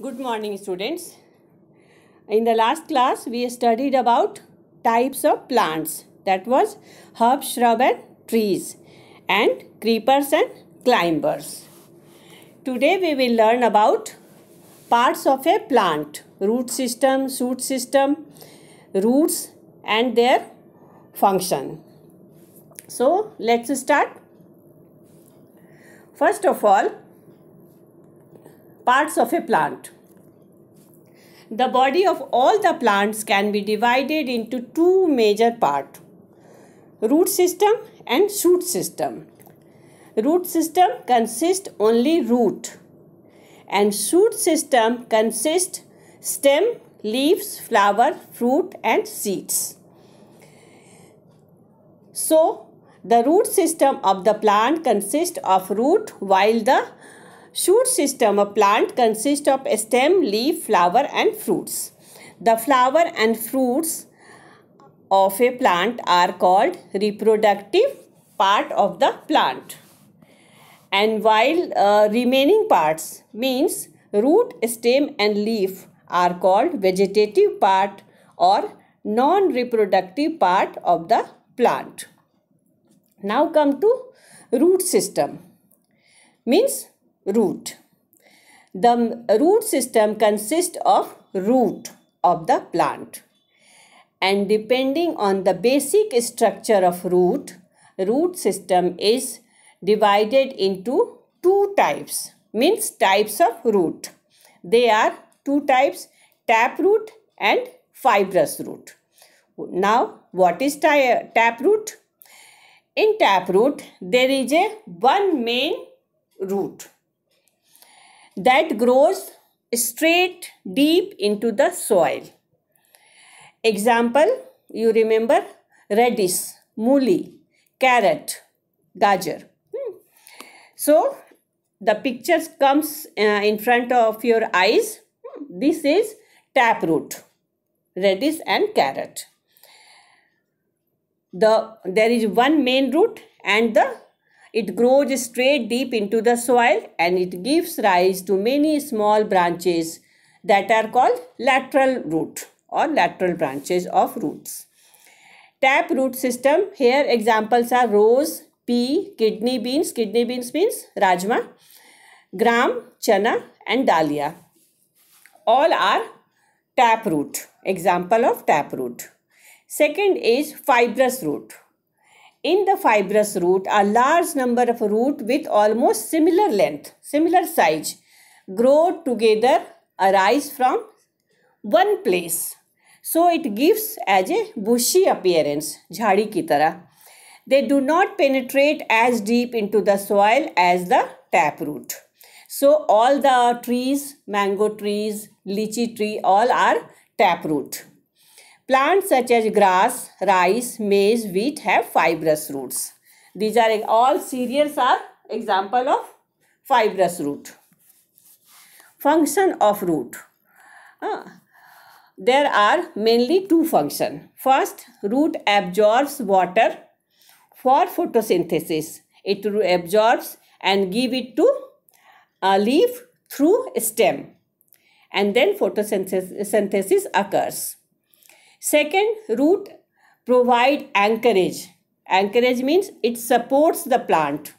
Good morning, students. In the last class, we studied about types of plants. That was herbs, shrub and trees, and creepers and climbers. Today we will learn about parts of a plant: root system, shoot system, roots and their function. So let's start. First of all, parts of a plant. The body of all the plants can be divided into two major parts: root system and shoot system. Root system consists only root, and shoot system consists stem, leaves, flower, fruit and seeds. So, the root system of the plant consists of root, while the shoot system of plant consists of stem, leaf, flower and fruits. The flower and fruits of a plant are called reproductive part of the plant. And while remaining parts means root, stem and leaf are called vegetative part or non-reproductive part of the plant. Now come to root system, means root. The root system consists of root of the plant, and depending on the basic structure of root system is divided into two types, means types of root. They are two types: taproot and fibrous root. Now, what is taproot? In taproot, there is one main root that grows straight deep into the soil. Example, you remember radish, mooli, carrot, gajar. So, the picture comes in front of your eyes. This is taproot, radish and carrot. There is one main root and it grows straight deep into the soil, and it gives rise to many small branches that are called lateral root or lateral branches of roots. Taproot system, here examples are rose, pea, kidney beans means rajma, gram, chana and dahlia. All are taproot, example of taproot. Second is fibrous root. In the fibrous root, a large number of roots with almost similar length, similar size, grow together, arise from one place. So it gives as a bushy appearance, jhadi ki tarah. They do not penetrate as deep into the soil as the taproot. So all the trees, mango trees, lychee tree, all are taproot. Plants such as grass, rice, maize, wheat have fibrous roots. These are all cereals are example of fibrous root. Function of root. There are mainly two functions. First, root absorbs water for photosynthesis. It absorbs and give it to a leaf through stem, and then photosynthesis occurs. Second, root provide anchorage. Anchorage means it supports the plant.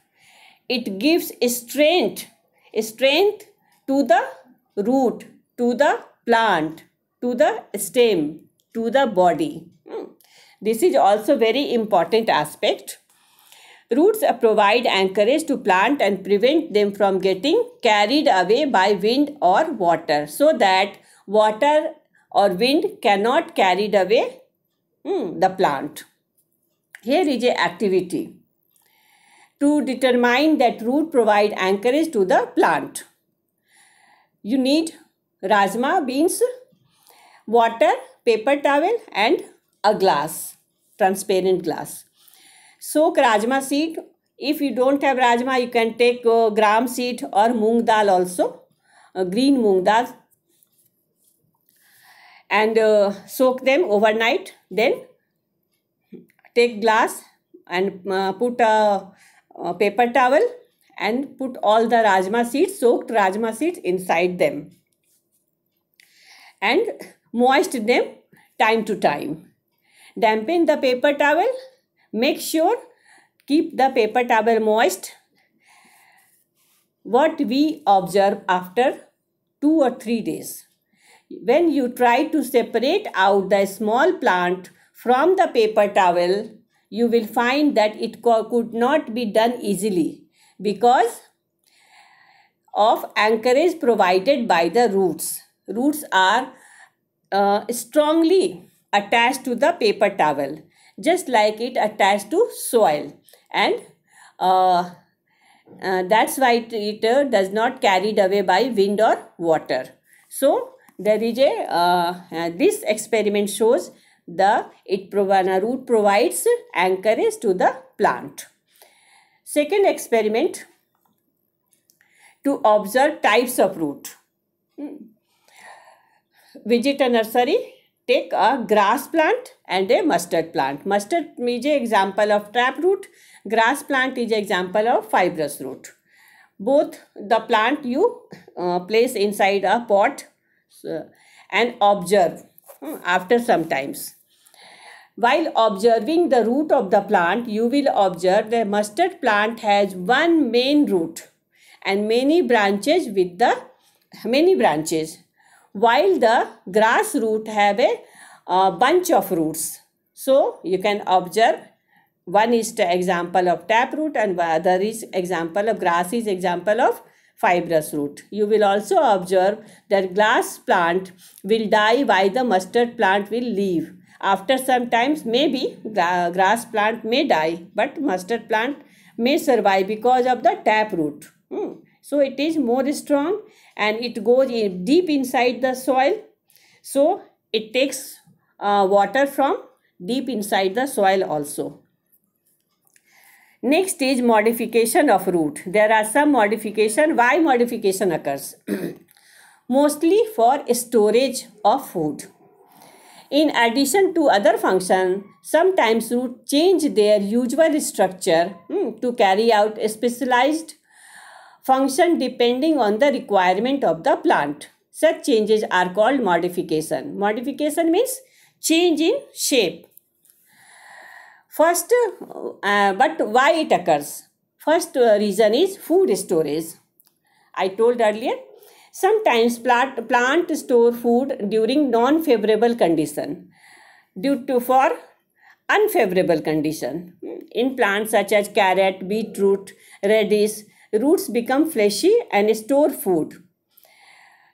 It gives strength to the root, to the plant, to the stem, to the body. This is also very important aspect. Roots provide anchorage to plant and prevent them from getting carried away by wind or water, so that water or wind cannot carry away the plant. Here is a activity to determine that root provide anchorage to the plant. You need rajma beans, water, paper towel and a glass, transparent glass. Soak rajma seed. If you don't have rajma, you can take gram seed or moong dal also, green moong dal, and soak them overnight. Then take glass and put a paper towel and put all the rajma seeds, soaked rajma seeds inside them. and moist them time to time. Dampen the paper towel. Make sure keep the paper towel moist. What we observe after 2 or 3 days. When you try to separate out the small plant from the paper towel, you will find that it could not be done easily because of anchorage provided by the roots. Roots are strongly attached to the paper towel, just like it attached to soil, and that's why it does not carried away by wind or water. So there is a this experiment shows the root provides anchorage to the plant. Second experiment, to observe types of root. Visit a nursery, take a grass plant and a mustard plant. Mustard is an example of taproot. Grass plant is an example of fibrous root. Both the plant you place inside a pot and observe after some times. While observing the root of the plant, you will observe the mustard plant has one main root and many branches while the grass root have a bunch of roots. So you can observe one is the example of taproot and the other is example of grass is example of fibrous root. You will also observe that grass plant will die while the mustard plant will live. After some times maybe grass plant may die, but mustard plant may survive because of the taproot. So it is more strong and it goes deep inside the soil. So it takes water from deep inside the soil also. Next is modification of root. There are some modification. Why modification occurs? Mostly for storage of food. In addition to other function, sometimes root change their usual structure to carry out a specialized function depending on the requirement of the plant. Such changes are called modification. Modification means change in shape. First, but why it occurs? First reason is food storage. I told earlier, sometimes plant store food during non-favorable condition due to for unfavorable condition. In plants such as carrot, beetroot, radish, roots become fleshy and store food.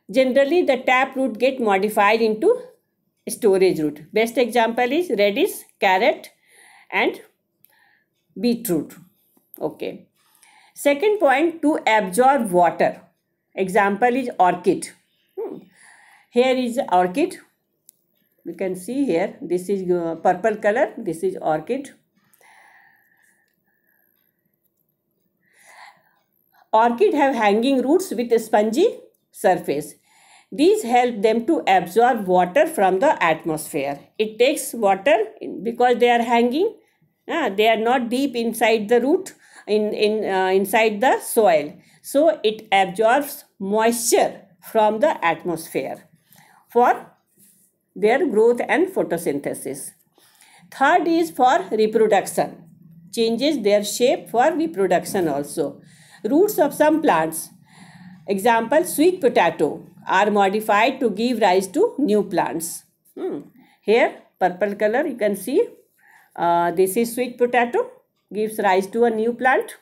Generally, the taproot get modified into storage root. Best example is radish, carrot, and beetroot. Okay. Second point, to absorb water. Example is orchid. Here is orchid. You can see here. This is purple color. This is orchid. Orchid have hanging roots with a spongy surface. These help them to absorb water from the atmosphere. It takes water because they are hanging. They are not deep inside the root, inside the soil. So it absorbs moisture from the atmosphere for their growth and photosynthesis. Third is for reproduction. Changes their shape for reproduction also. Roots of some plants, example sweet potato, are modified to give rise to new plants. Here purple color you can see, this is sweet potato, gives rise to a new plant.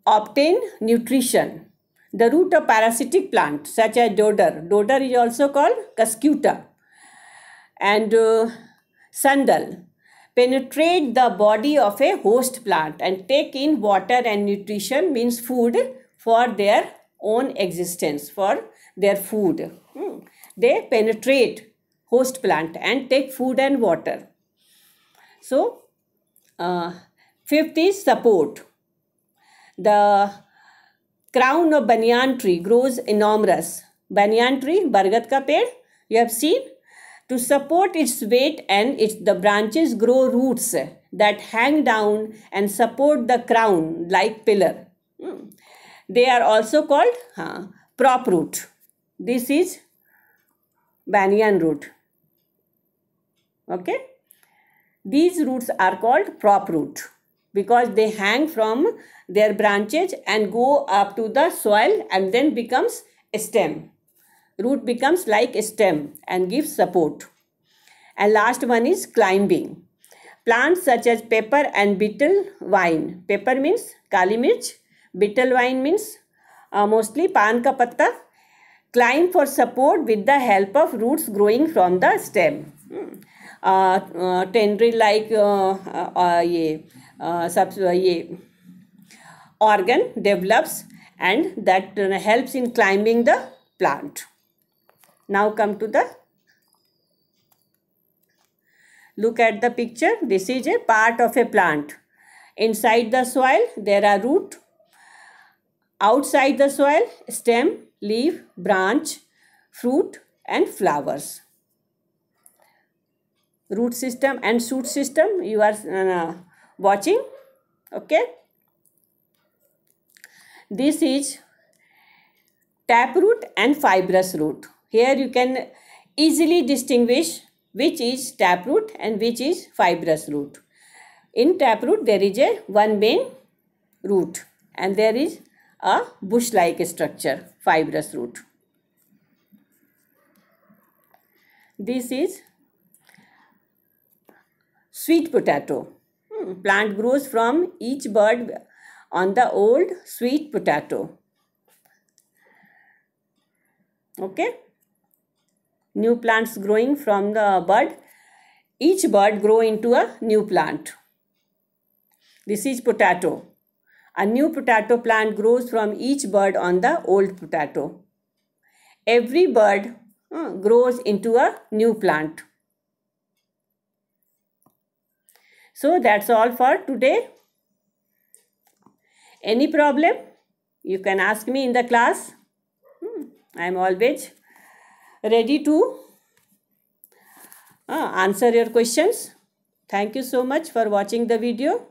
Obtain nutrition. The root of parasitic plant such as dodder is also called cuscuta, and sandal, penetrate the body of a host plant and take in water and nutrition, means food for their own existence, for their food. They penetrate host plant and take food and water. So, fifth is support. The crown of banyan tree grows enormous. Banyan tree, bargat ka ped, you have seen. To support its weight and the branches grow roots that hang down and support the crown like pillar. They are also called prop root. This is banyan root. Okay. These roots are called prop root because they hang from their branches and go up to the soil and then becomes a stem. Root becomes like a stem and gives support. And last one is climbing. Plants such as pepper and betel vine. Pepper means kali mirch. Betel vine means mostly pan ka patta. Climb for support with the help of roots growing from the stem. Tendril like organ develops and that helps in climbing the plant. Now come to the look at the picture. This is a part of a plant. Inside the soil there are root. Outside the soil stem, leaf, branch, fruit and flowers. Root system and shoot system you are watching. Okay. This is taproot and fibrous root. Here you can easily distinguish which is taproot and which is fibrous root. In taproot there is a one main root and there is a bush-like structure, fibrous root. This is sweet potato. Plant grows from each bud on the old sweet potato. Okay. New plants growing from the bud. Each bud grow into a new plant. This is potato. A new potato plant grows from each bud on the old potato. Every bud grows into a new plant. So that's all for today. Any problem? You can ask me in the class. I am always ready to answer your questions. Thank you so much for watching the video.